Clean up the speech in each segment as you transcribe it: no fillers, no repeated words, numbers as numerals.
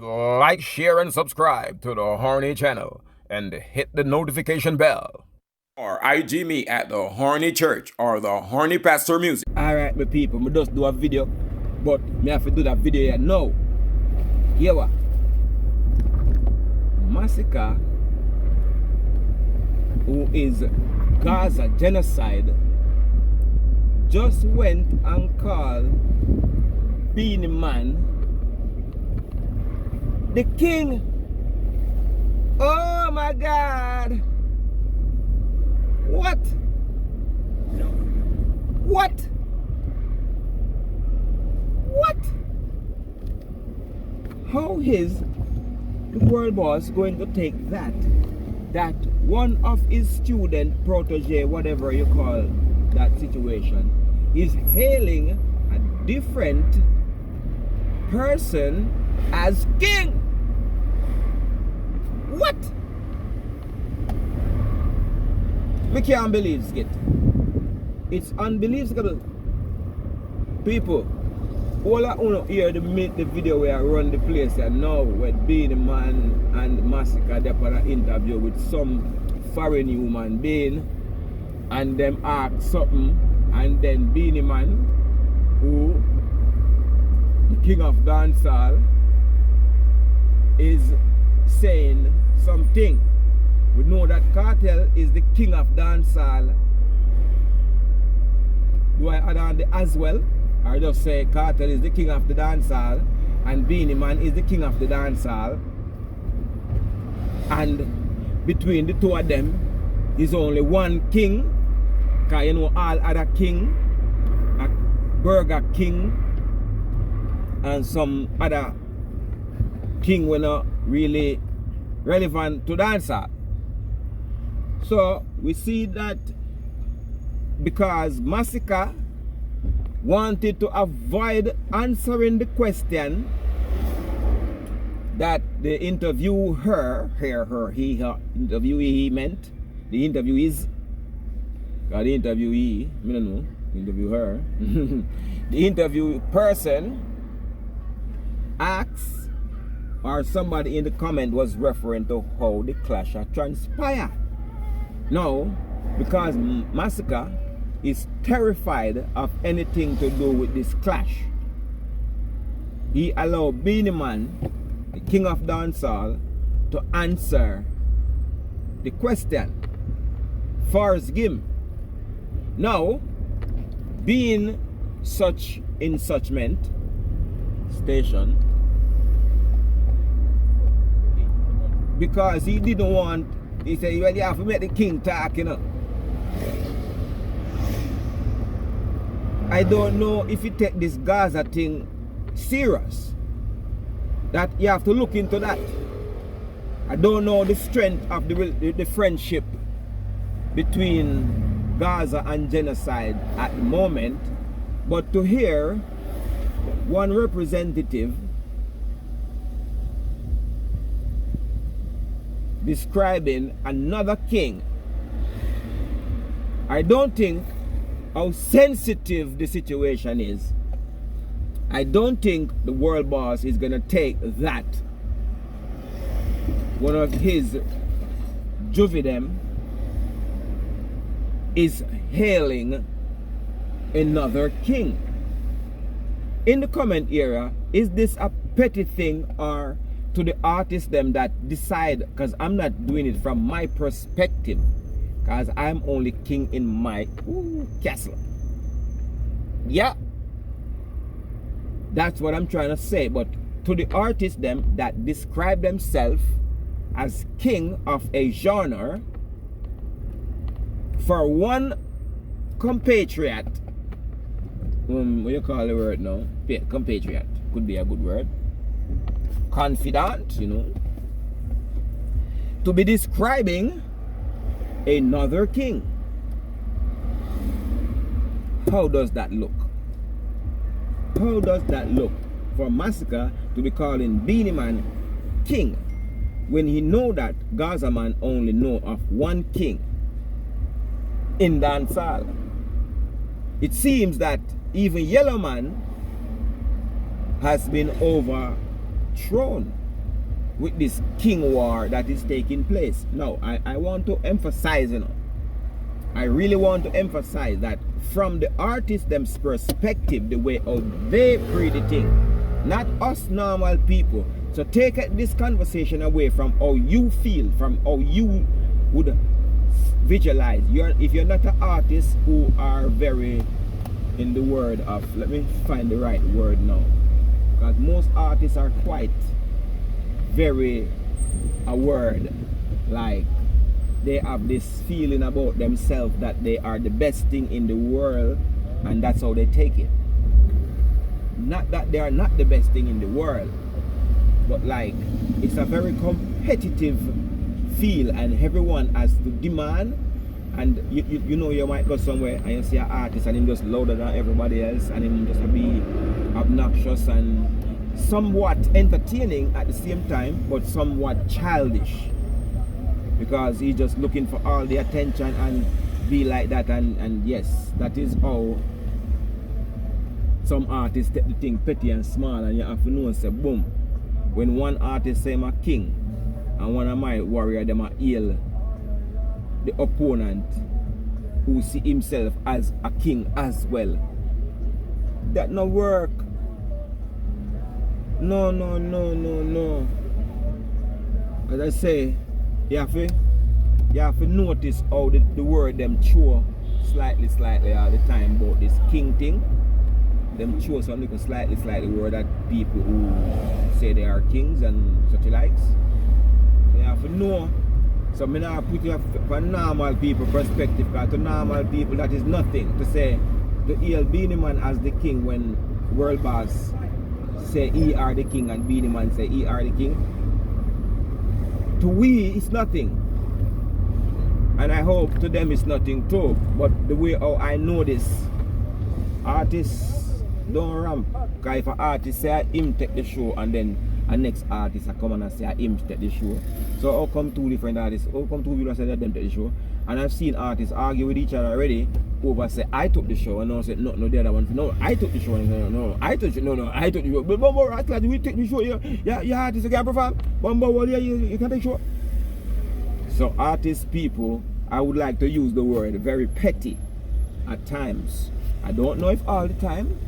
Like, share, and subscribe to the Horny channel and hit the notification bell. Or IG me at the Horny Church or the Horny Pastor Music. Alright, my people, I just do a video, but I have to do that video here now. Here what? Masicka, who is Gaza genocide, just went and called Beenie Man the king. Oh my God! What? What? What? How is the world boss going to take that one of his student, protege, whatever you call that situation, is hailing a different person as king? What? I can't believe it. It's unbelievable. People, all I want to hear the video where I run the place and now with Beenie Man and Masicka, they had an interview with some foreign human being and them ask something, and then Beenie Man, who the king of dancehall, is saying something. We know that Kartel is the king of dancehall. Do I add on the as well? Or just say Kartel is the king of the dancehall and Beenie Man is the king of the dancehall, and between the two of them is only one king, because you know all other king, a Burger King and some other king were not really relevant to dancehall. So we see that because Masicka wanted to avoid answering the question that the interviewer, interviewee meant, the interviewees, or the interviewee, I don't know, interviewer, the interview person asks, or somebody in the comment was referring to how the clash had transpired. Now, because Masicka is terrified of anything to do with this clash, he allowed Beenie Man, the king of dancehall, to answer the question for him. Now, being such in such meant station, because he didn't want, he said, well, you have to make the king talk, you know. I don't know if you take this Gaza thing serious, that you have to look into that. I don't know the strength of the friendship between Gaza and genocide at the moment, but to hear one representative describing another king, I don't think how sensitive the situation is. I don't think the world boss is gonna take that, one of his juvidem is hailing another king. In the comment area, is this a petty thing, or to the artists them that decide, because I'm not doing it from my perspective, because I'm only king in my castle. Yeah, that's what I'm trying to say. But to the artists them that describe themselves as king of a genre, for one compatriot, what you call the word now? Yeah, compatriot could be a good word. Confidant, you know, to be describing another king. How does that look? How does that look for Masicka to be calling Beenie Man king when he know that Gaza man only know of one king in dancehall? It seems that even Yellow Man has been overthrown with this king war that is taking place. Now, I want to emphasize, I really want to emphasize that from the artist them's perspective, the way how they pray the thing, not us normal people. So take this conversation away from how you feel, from how you would visualize. If you're not an artist who are very in the word of, let me find the right word now, because most artists are quite very a word, like they have this feeling about themselves that they are the best thing in the world, and that's how they take it. Not that they are not the best thing in the world, but like it's a very competitive feel, and everyone has to demand. And you know, you might go somewhere and you see an artist and him just louder than everybody else, and him just be obnoxious and somewhat entertaining at the same time, but somewhat childish, because he's just looking for all the attention and be like that. And yes, that is how some artists take the thing petty and small, and you have to know and say, boom, when one artist say I'm a king and one of my warrior them a hail the opponent who see himself as a king as well, that no work. No. As I say, you have to notice how the word them chew slightly all the time about this king thing. Them chew some little slightly word that people who say they are kings and such likes. You have to know. So I now put you for normal people perspective, because to normal people that is nothing to say the hail Beenie Man as the king when world boss say he are the king and Beenie Man say he are the king. To we it's nothing. And I hope to them it's nothing too. But the way how I know this, artists don't ramp. Because if an artist say him take the show and then a next artist come and say him take the show. So how come two different artists, how come two people say that them take the show? And I've seen artists argue with each other already over say I took the show, and now say no the other one no I took the show, no I took the show, no I took the show. But Bumbo act like we take the show, yeah artists can perform. Bumbo, well yeah you can take the show. So artist people, I would like to use the word very petty at times. I don't know if all the time,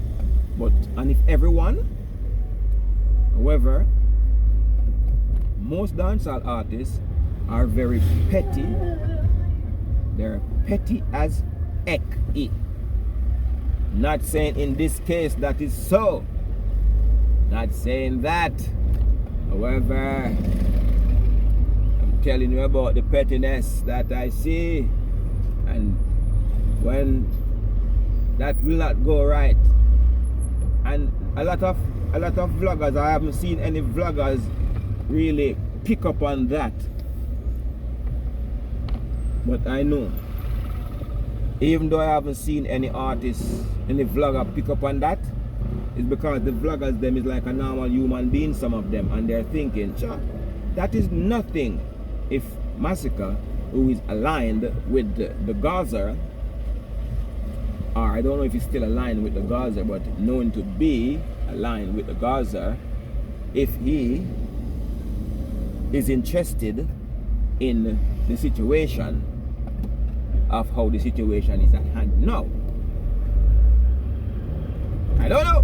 but and if everyone. However, most dancehall artists are very petty. They're petty as heck. Not saying in this case that is so. Not saying that. However, I'm telling you about the pettiness that I see. And when that will not go right. And a lot of vloggers, I haven't seen any vloggers really pick up on that. But I know, even though I haven't seen any artists, any vlogger pick up on that, it's because the vloggers them is like a normal human being, some of them, and they're thinking, sure, that is nothing if Masicka, who is aligned with the Gaza, or I don't know if he's still aligned with the Gaza, but known to be aligned with the Gaza, if he is interested in the situation of how the situation is at hand now. I don't know.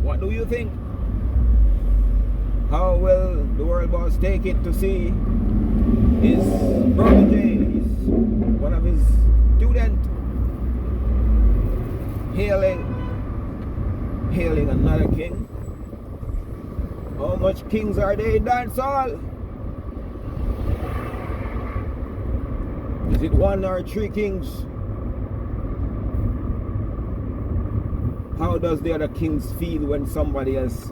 What do you think? How will the world boss take it to see his protege, one of his students, hailing another king? How much kings are they in dancehall? Is it 1 or 3 kings? How does the other kings feel when somebody else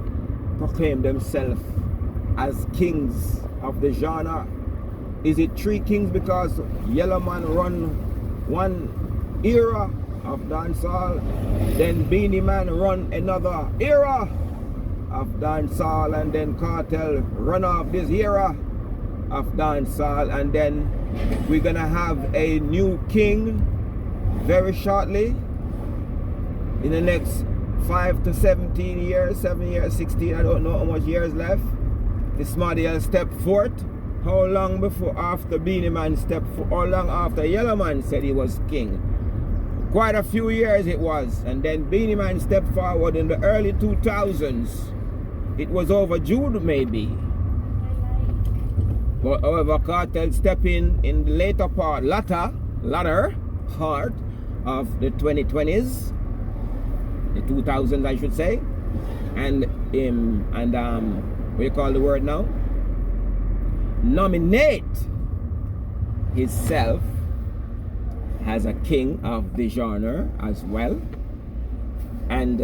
proclaim themselves as kings of the genre? Is it 3 kings because Yellow Man run one era of dancehall, then Beenie Man run another era of dancehall, and then Kartel run off this era of dancehall, and then we're gonna have a new king very shortly in the next 5 to 17 years, 7 years, 16, I don't know how much years left. the Smarty stepped forth? How long before after Beenie Man stepped forth? How long after Yellow Man said he was king? Quite a few years it was. And then Beenie Man stepped forward in the early 2000s. It was overdue maybe. But however, Kartel stepped in the later part, latter part of the 2020s, the 2000s I should say, and what you call the word now? Nominate himself as a king of the genre as well, and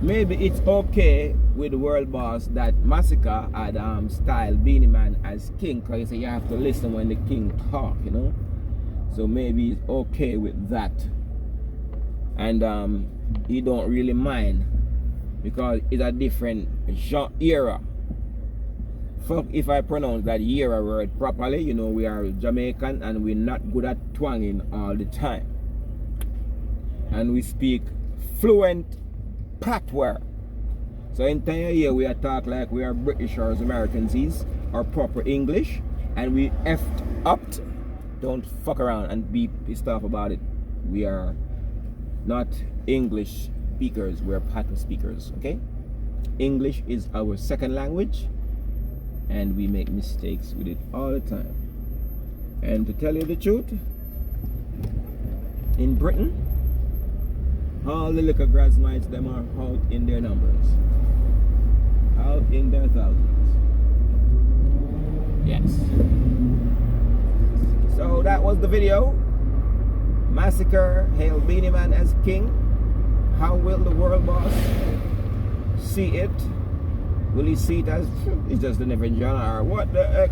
maybe it's okay with the world boss that Masicka had styled Beenie Man as king, because you have to listen when the king talk, you know. So maybe it's okay with that, and he don't really mind because it's a different era. Fuck if I pronounce that era word properly. You know, we are Jamaican and we're not good at twanging all the time, and we speak fluent patois. So entire year we are talk like we are British or as Americans is, or proper English, and we effed up. Don't fuck around and be pissed off about it. We are not English speakers, we're patois speakers, okay? English is our second language, and we make mistakes with it all the time. And to tell you the truth, in Britain, all the little grassmites, them are out in their numbers, out in their thousands. Yes. So that was the video. Massacre hailed Beenie Man as king. How will the world boss see it? Will he see it as it's just a different genre, or what the heck?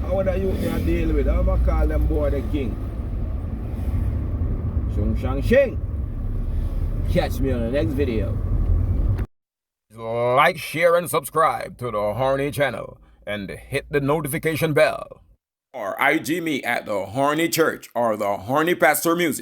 How would you deal with? How am I call them boy the king? Shung Shang Shing. Catch me on the next video. Like, share, and subscribe to the Horny channel and hit the notification bell. Or IG me at the Horny Church or the Horny Pastor Music.